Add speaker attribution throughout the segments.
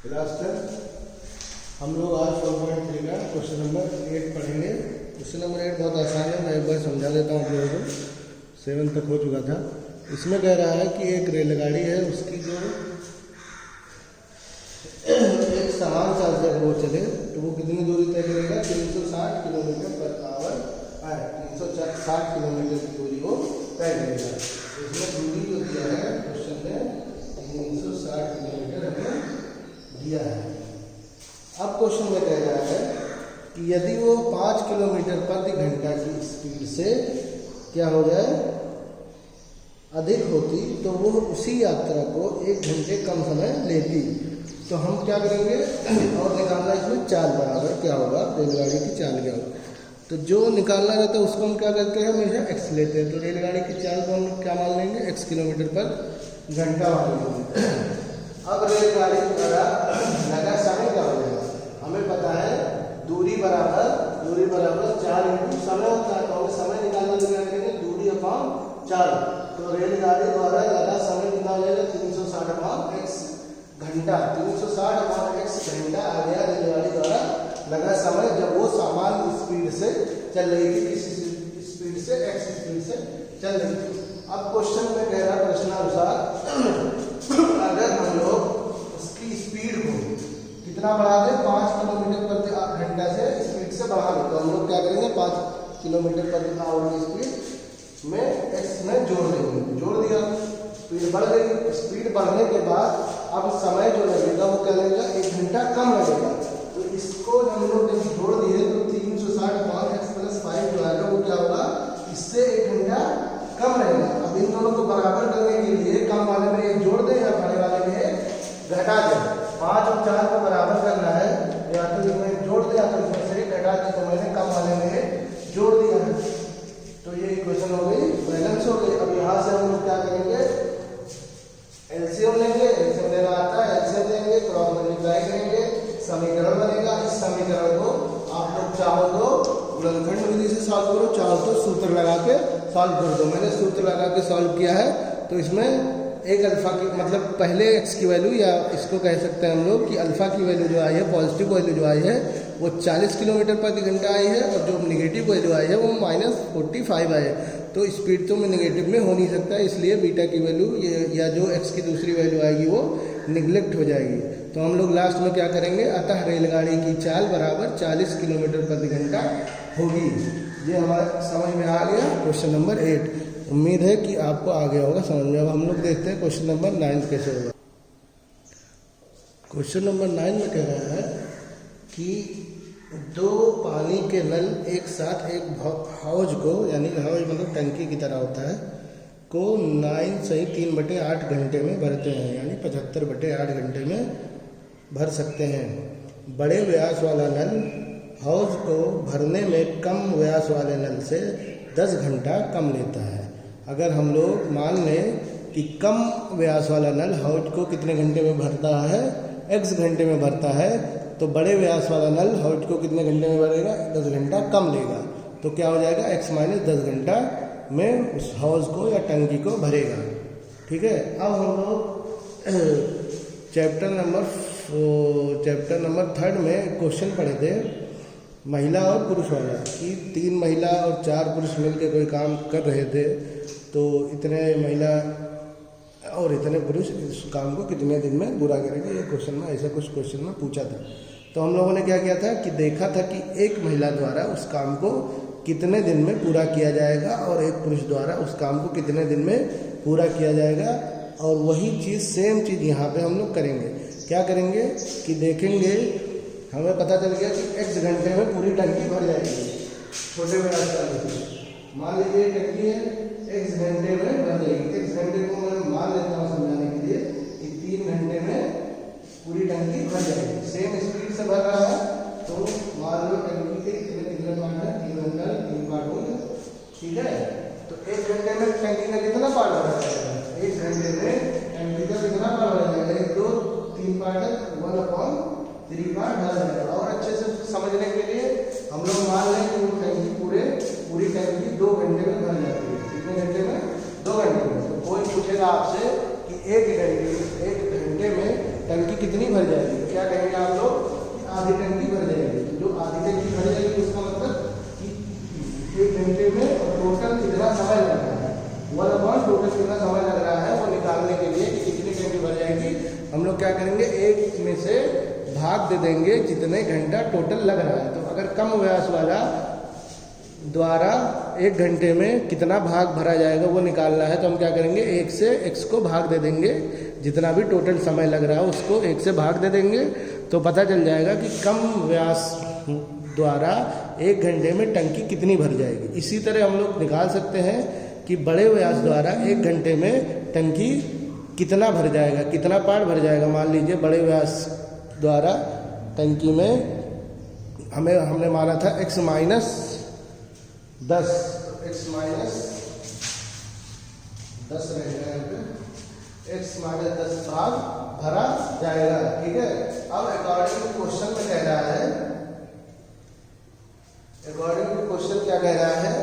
Speaker 1: Class 10 हम लोग आज 4.3 का क्वेश्चन नंबर 8 पढ़ेंगे। क्वेश्चन नंबर 8 बहुत आसान है, मैं एक बार समझा देता हूँ आप लोगों को। 7 तक हो चुका था। इसमें कह रहा है कि एक रेलगाड़ी है, उसकी जो एक समान चार्ज अगर वो चले तो वो कितनी दूरी तय करेगा? 360 किलोमीटर पर आवर है। 360 किलोमीटर की दूरी वो तय करेगा। इसमें दूरी जो दिया है क्वेश्चन में 360 किलोमीटर हमें दिया है। अब क्वेश्चन में कह रहा है कि यदि वो 5 किलोमीटर प्रति घंटा की स्पीड से क्या हो जाए अधिक होती तो वो उसी यात्रा को 1 घंटे कम समय लेती। तो हम क्या करेंगे और निकालना इसमें चाल बराबर क्या होगा, रेलगाड़ी की चाल क्या होगी। तो जो निकालना रहता है उसको हम क्या करते हैं, हमेशा एक्स लेते हैं। तो रेलगाड़ी की चाल को हम क्या मान लेंगे, x किलोमीटर पर घंटा मान लेंगे। अब रेलगाड़ी द्वारा लगा समय क्या हो जाएगा, हमें पता है दूरी बराबर 4 इंटू समय होता है। तो हमें समय निकालना करेंगे दूरी अपॉन 4। तो रेलगाड़ी द्वारा लगा समय कितना हो जाएगा, 360 अपॉन x घंटा। 360 अपॉन x घंटा आ गया रेलगाड़ी द्वारा लगा समय, जब वो सामान्य स्पीड से चल रही थी। किस स्पीड से? x स्पीड से चल रही थी। अब क्वेश्चन में कह रहा है प्रश्नानुसार अगर हम लोग उसकी स्पीड को कितना बढ़ा दें, 5 किलोमीटर प्रति घंटा से स्पीड से बढ़ा दें, तो हम लोग क्या करेंगे 5 किलोमीटर प्रति आवर की स्पीड में x में जोड़ देंगे। जोड़ दिया, स्पीड बढ़ गई। स्पीड बढ़ने के बाद अब समय जो लगेगा वो क्या लगेगा, 1 घंटा कम लगेगा। तो इसको हम लोग जब जोड़ दिए तो 360 अपॉन x प्लस 5 जो आएगा वो क्या होगा, इससे 1 घंटा कम रहेगा। अब इन दोनों को बराबर करने के लिए कम वाले में 1 जोड़ दें या बड़े वाले में 1 घटा दें। 5 और 4 को बराबर करना है, या तो इसमें 1 जोड़ दिया तो इसमें से 1 घटा दें। तो मैंने कम वाले में 1 जोड़ दिया है। तो ये इक्वेशन हो गई, बैलेंस हो गई। अब यहाँ से हम लोग क्या करेंगे, एलसीएम लेंगे। एलसीएम लेना आता है, एलसीएम लेंगे, क्रॉस मल्टीप्लाई करेंगे, समीकरण बनेगा। इस समीकरण को आप लोग चाहो तो गुणनखंड विधि से सॉल्व करो, चाहो तो सूत्र लगा के सॉल्व कर दो। मैंने सूत्र लगा के सॉल्व किया है। तो इसमें एक अल्फा की मतलब पहले x की वैल्यू, या इसको कह सकते हैं हम लोग कि अल्फा की वैल्यू जो आई है, पॉजिटिव वैल्यू जो आई है वो 40 किलोमीटर प्रति घंटा आई है, और जो नेगेटिव वैल्यू आई है वो -45 आई है। तो स्पीड तो में नेगेटिव में हो नहीं सकता, इसलिए बीटा की वैल्यू या जो x की दूसरी वैल्यू आएगी वो निगलेक्ट हो जाएगी। तो हम लोग लास्ट में क्या करेंगे, अतः रेलगाड़ी की चाल बराबर 40 किलोमीटर प्रति घंटा होगी। ये हमारे समझ में आ गया क्वेश्चन नंबर 8। उम्मीद है कि आपको आ गया होगा समझ में। अब हम लोग देखते हैं क्वेश्चन नंबर 9 कैसे होगा। क्वेश्चन नंबर 9 में कह रहा है कि 2 पानी के नल एक साथ एक हौज को, यानी हौज मतलब टंकी की तरह होता है, को 9 सही 3/8 घंटे में भरते हैं, यानी 75/8 घंटे में भर सकते हैं। बड़े व्यास वाला नल हौज को भरने में कम व्यास वाले नल से 10 घंटा कम लेता है। अगर हम लोग मान लें कि कम व्यास वाला नल हौज को कितने घंटे में भरता है, x घंटे में भरता है, तो बड़े व्यास वाला नल हौज को कितने घंटे में भरेगा, 10 घंटा कम लेगा। तो क्या हो जाएगा, x - 10 घंटा में उस हौज को या टंकी को भरेगा। ठीक है। अब हम लोग चैप्टर नंबर 3 में क्वेश्चन पढ़े थे महिला और पुरुष वाला, कि 3 महिला और 4 पुरुष मिलकर कोई काम कर रहे थे, तो इतने महिला और इतने पुरुष इस काम को कितने दिन में पूरा करेंगे। ये क्वेश्चन में ऐसा कुछ क्वेश्चन में पूछा था। तो हम लोगों ने क्या किया था कि देखा था कि एक महिला द्वारा उस काम को कितने दिन में पूरा किया जाएगा और एक पुरुष द्वारा उस काम को कितने दिन में पूरा किया जाएगा। और वही चीज़ सेम चीज़ यहाँ पे हम लोग करेंगे। क्या करेंगे कि देखेंगे, हमें पता चल गया कि x घंटे में पूरी टंकी भर जाएगी। छोटे में मान लीजिए टंकी है, x घंटे में भर जाएगी। x घंटे को मैं मान लेता हूँ समझाने के लिए कि 3 घंटे में पूरी टंकी भर जाएगी। सेम स्पीड से भर रहा है, तो मान लो टंकी के कितने पार्ट है, 3 घंटा 3 पार्ट होंगे। ठीक है। तो 1 घंटे में टंकी का कितना पार्ट भरा जाएगा, 1 घंटे में टंकी का कितना पार्ट भरा जाएगा, 1 2 3 पार्ट है, 1/3 पार्ट भरा जाएगा। और अच्छे से समझने के लिए हम लोग मान लें कि वो टंकी पूरी टंकी 2 घंटे में भर जाती है। कितने घंटे में, 2 घंटे में। तो कोई पूछेगा आपसे कि एक घंटे में टंकी कितनी भर जाएगी, तो क्या कहेंगे आप लोग, आधी टंकी भर जाएगी। जो आधी टंकी भर जाएगी उसका मतलब कि 1 घंटे में टोटल कितना समय लग रहा है, 1 टोटल कितना समय लग रहा है वो निकालने के लिए कि कितनी टंकी भर जाएगी, हम लोग क्या करेंगे, 1 में से भाग दे देंगे जितने घंटा टोटल लग रहा है। तो अगर कम व्यास वाला द्वारा 1 घंटे में कितना भाग भरा जाएगा वो निकालना है, तो हम क्या करेंगे, 1 से x को भाग दे देंगे, जितना भी टोटल समय लग रहा है उसको 1 से भाग दे देंगे, तो पता चल जाएगा कि कम व्यास द्वारा 1 घंटे में टंकी कितनी भर जाएगी। इसी तरह हम लोग निकाल सकते हैं कि बड़े व्यास द्वारा 1 घंटे में टंकी कितना भर जाएगा, कितना पार्ट भर जाएगा। मान लीजिए बड़े व्यास द्वारा टंकी में हमने माना था x माइनस 10, x माइनस 10 रहेगा, यहाँ पे x माइनस 10 भाग भरा जाएगा, ठीक है। अब अकॉर्डिंग टू क्वेश्चन में कह रहा है, अकॉर्डिंग टू क्वेश्चन क्या कह रहा है,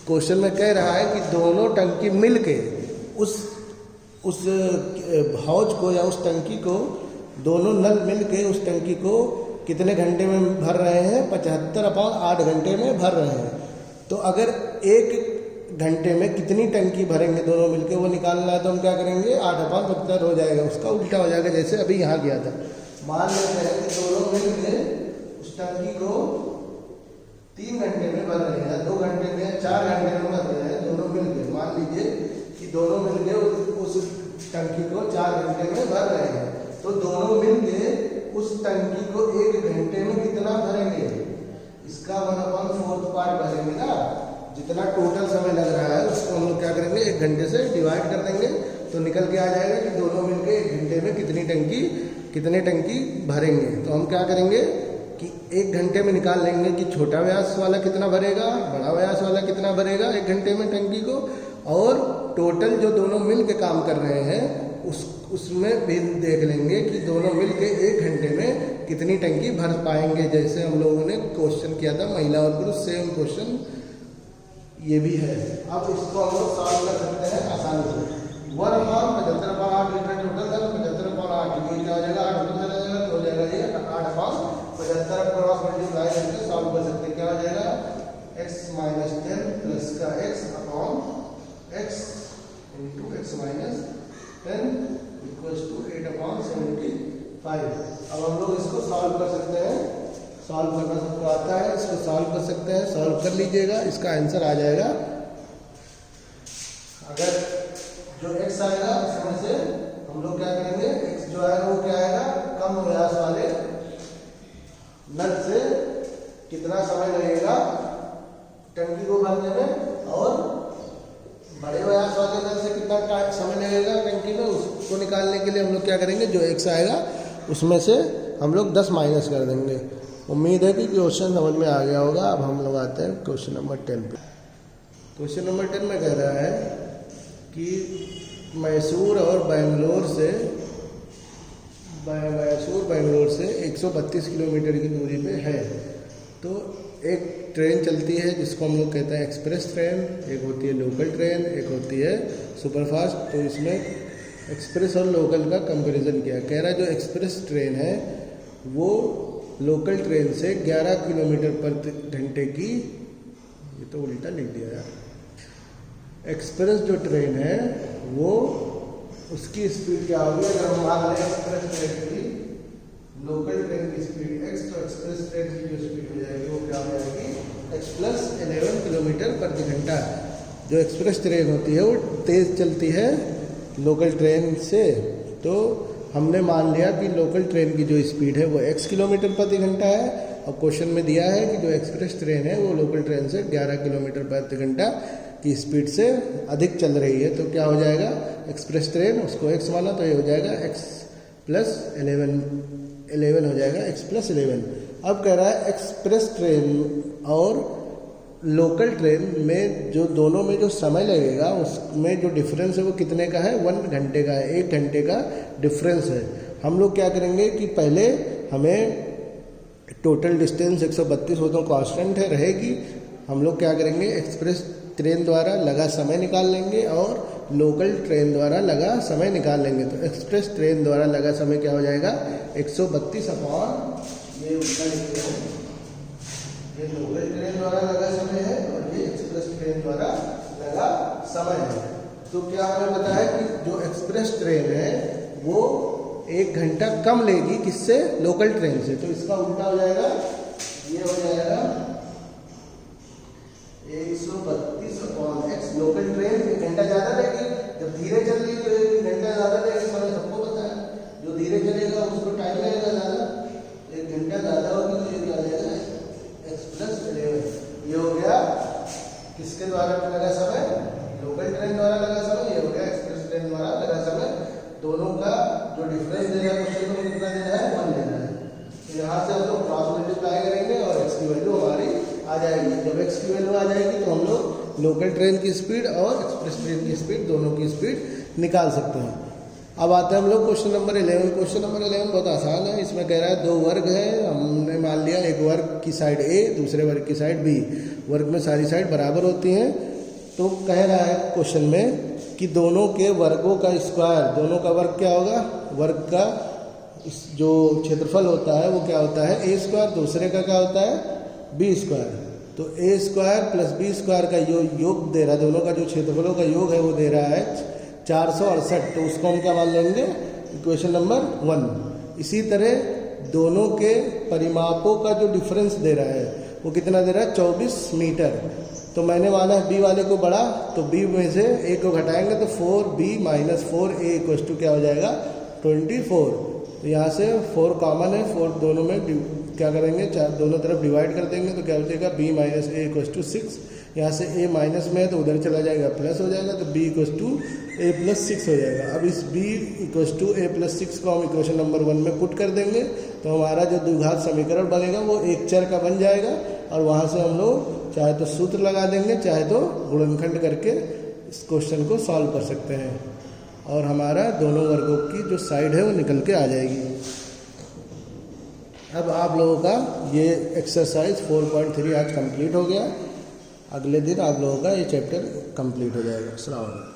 Speaker 1: क्वेश्चन में कह रहा है कि दोनों टंकी मिलके उस हौज को या उस टंकी को, दोनों नल मिलके उस टंकी को कितने घंटे में भर रहे हैं, 75/8 घंटे में भर रहे हैं। तो अगर 1 घंटे में कितनी टंकी भरेंगे दोनों मिलके वो निकालना है, तो हम क्या करेंगे, 8/75 हो जाएगा, उसका उल्टा हो जाएगा जैसे अभी यहाँ किया था। मान लेते हैं कि दोनों मिलके उस टंकी को 3 घंटे में भर रहे हैं, 2 घंटे में, 4 घंटे में भर रहे हैं दोनों मिलके। मान लीजिए कि दोनों मिलके उस टंकी को 4 घंटे में भर रहे हैं, तो दोनों मिलके उस टंकी को 1 घंटे में कितना भरेंगे, इसका 1/4 पार्ट भरेंगे ना, जितना टोटल समय लग रहा है उसको हम लोग क्या करेंगे, 1 घंटे से डिवाइड कर देंगे, तो निकल के आ जाएगा कि दोनों मिलके 1 घंटे में कितने टंकी भरेंगे। तो हम क्या करेंगे कि 1 घंटे में निकाल लेंगे कि छोटा व्यास वाला कितना भरेगा, बड़ा व्यास वाला कितना भरेगा 1 घंटे में टंकी को, और टोटल जो दोनों मिल के काम कर रहे हैं उसमें भी देख लेंगे कि दोनों मिल के 1 घंटे में कितनी टंकी भर पाएंगे। जैसे हम लोगों ने क्वेश्चन किया था महिला और पुरुष, सेम क्वेश्चन ये भी है। अब इसको हम लोग सॉल्व कर सकते हैं आसानी से। 1/75/8 लीटर टोटल है, 75/8 ये क्या हो जाएगा, 8 हो जाएगा, तो हो जाएगा ये 8/75 क्रॉस मल्टीप्लाई करके सॉल्व कर सकते हैं। क्या हो जाएगा, x माइनस 10 प्लस का x upon x into x minus 10 equals to 8/75। अब हम लोग इसको सॉल्व कर सकते हैं, सॉल्व करना सबको आता है, इसको सॉल्व कर सकते हैं, सॉल्व कर लीजिएगा, इसका आंसर आ जाएगा। अगर जो x आएगा इसमें से हम लोग क्या करेंगे, x जो आएगा वो क्या आएगा, कम व्यास वाले नल से कितना समय लगेगा टंकी को भरने में, और बड़े व्यास वाले नल से कितना समय लगेगा टंकी में, उसको निकालने के लिए हम लोग क्या करेंगे, जो x आएगा उसमें से हम लोग 10 माइनस कर देंगे। उम्मीद है कि क्वेश्चन समझ में आ गया होगा। अब हम लोग आते हैं क्वेश्चन नंबर 10 पे। क्वेश्चन नंबर 10 में कह रहा है कि मैसूर बेंगलोर से 132 किलोमीटर की दूरी पे है। तो एक ट्रेन चलती है जिसको हम लोग कहते हैं एक्सप्रेस ट्रेन, एक होती है लोकल ट्रेन, एक होती है सुपरफास्ट। तो इसमें एक्सप्रेस और लोकल का कंपैरिजन किया। कह रहा है जो एक्सप्रेस ट्रेन है वो लोकल ट्रेन से 11 किलोमीटर प्रति घंटे की, ये तो उल्टा लिख दिया यार, एक्सप्रेस जो ट्रेन है वो उसकी स्पीड क्या होगी, अगर हम मान लें एक्सप्रेस ट्रेन की लोकल ट्रेन की स्पीड x, तो एक्सप्रेस ट्रेन की जो स्पीड हो जाएगी वो क्या हो जाएगी, x प्लस 11 किलोमीटर प्रति घंटा। जो एक्सप्रेस ट्रेन होती है वो तेज़ चलती है लोकल ट्रेन से। तो हमने मान लिया कि लोकल ट्रेन की जो स्पीड है वो x किलोमीटर प्रति घंटा है, और क्वेश्चन में दिया है कि जो एक्सप्रेस ट्रेन है वो लोकल ट्रेन से 11 किलोमीटर प्रति घंटा की स्पीड से अधिक चल रही है। तो क्या हो जाएगा, एक्सप्रेस ट्रेन उसको x माना तो ये हो जाएगा x प्लस 11 हो जाएगा, x प्लस 11। अब कह रहा है एक्सप्रेस ट्रेन और लोकल ट्रेन में जो दोनों में जो समय लगेगा उसमें जो डिफरेंस है वो कितने का है, 1 घंटे का है, 1 घंटे का डिफरेंस है। हम लोग क्या करेंगे कि पहले हमें टोटल डिस्टेंस 132 हो तो कांस्टेंट है रहेगी। हम लोग क्या करेंगे, एक्सप्रेस ट्रेन द्वारा लगा समय निकाल लेंगे और लोकल ट्रेन द्वारा लगा समय निकाल लेंगे। तो एक्सप्रेस ट्रेन द्वारा लगा समय क्या हो जाएगा 132 अपॉन ये उसका लिखते हैं, ये लोकल ट्रेन द्वारा लगा समय है और ये एक्सप्रेस ट्रेन द्वारा लगा समय है। तो क्या हमें पता है कि जो एक्सप्रेस ट्रेन है वो 1 घंटा कम लेगी किससे, लोकल ट्रेन से। तो इसका उल्टा हो जाएगा, ये हो जाएगा 132 अपॉन एक्स। लोकल ट्रेन 1 घंटा ज़्यादा लेगी, जब धीरे चल रही तो 1 घंटा ज़्यादा लेगी, समय सबको पता है। जो धीरे चलेगा उसको टाइम लगेगा ज़्यादा, 1 घंटा ज़्यादा होगी तो ये क्या आ जाएगा एक्सप्रेस ट्रेन। ये हो गया किसके द्वारा लगा समय, लोकल ट्रेन द्वारा लगा समय। ये हो गया एक्सप्रेस ट्रेन द्वारा लगा समय। दोनों का जो डिफरेंस दे रहा है क्वेश्चन में कितना देना है 1 देना है। तो यहाँ से हम लोग क्रॉस मल्टीप्लाई करेंगे और एक्स की वैल्यू हमारी आ जाएगी। जब एक्स की वैल्यू आ जाएगी तो हम लोग लोकल ट्रेन की स्पीड और एक्सप्रेस ट्रेन की स्पीड दोनों की स्पीड निकाल सकते हैं। अब आते हैं हम लोग क्वेश्चन नंबर 11। क्वेश्चन नंबर 11 बहुत आसान है। इसमें कह रहा है 2 वर्ग है, हमने मान लिया एक वर्ग की साइड ए दूसरे वर्ग की साइड बी, वर्ग में सारी साइड बराबर होती हैं। तो कह रहा है क्वेश्चन में कि दोनों के वर्गों का स्क्वायर, दोनों का वर्ग क्या होगा, वर्ग का जो क्षेत्रफल होता है वो क्या होता है ए स्क्वायर, दूसरे का क्या होता है बी स्क्वायर। तो ए स्क्वायर प्लस बी स्क्वायर का योग दे रहा है, दोनों का जो क्षेत्रफलों का योग है वो दे रहा है 468। तो उसको हम क्या मान लेंगे इक्वेशन नंबर 1। इसी तरह दोनों के परिमापों का जो डिफरेंस दे रहा है वो कितना दे रहा है 24 मीटर। तो मैंने माना है बी वाले को बड़ा, तो बी में से ए को घटाएंगे तो 4b minus 4a equal to क्या हो जाएगा 24। तो यहाँ से 4 कॉमन है, 4 दोनों में क्या करेंगे, दोनों तरफ डिवाइड कर देंगे तो क्या हो जाएगा b minus a equal to 6। यहाँ से a माइनस में है तो उधर चला जाएगा प्लस हो जाएगा, तो b equal to a plus 6 हो जाएगा। अब इस b equal to a plus 6 को हम इक्वेशन नंबर 1 में पुट कर देंगे तो हमारा जो द्विघात समीकरण बनेगा वो एक चर का बन जाएगा। और वहाँ से हम लोग चाहे तो सूत्र लगा देंगे, चाहे तो गुणनखंड करके इस क्वेश्चन को सॉल्व कर सकते हैं और हमारा दोनों वर्गों की जो साइड है वो निकल के आ जाएगी। अब आप लोगों का ये एक्सरसाइज 4.3 आज कंप्लीट हो गया। अगले दिन आप लोगों का ये चैप्टर कंप्लीट हो जाएगा। अस्सलाम वालेकुम।